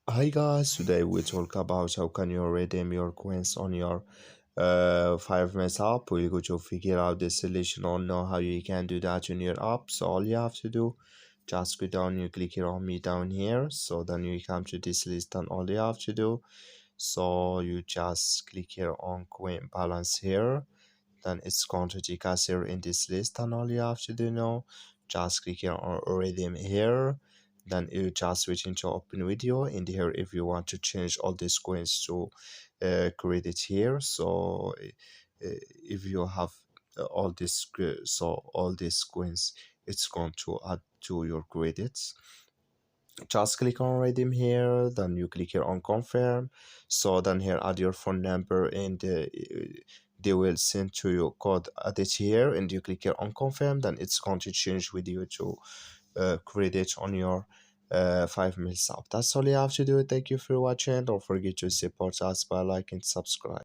Hi guys, today we talk about how can you redeem your coins on your 5 minutes app. We're going to figure out the solution or know how you can do that in your app. So all you have to do, just go down, you click here on me down here. So then you come to this list and all you have to do. So you just click here on coin balance here. Then it's going to take us here in this list and all you have to do now, just click here on redeem here. Then you just switch into open video in here if you want to change all these coins to credit here. So if you have all this so all these coins, it's going to add to your credits. Just click on redeem here, then you click here on confirm. So then here add your phone number and they will send to you code added here, and you click here on confirm. Then it's going to change with you to credit on your 5 mils app. That's all you have to do. Thank you for watching. Don't forget to support us by liking and subscribe.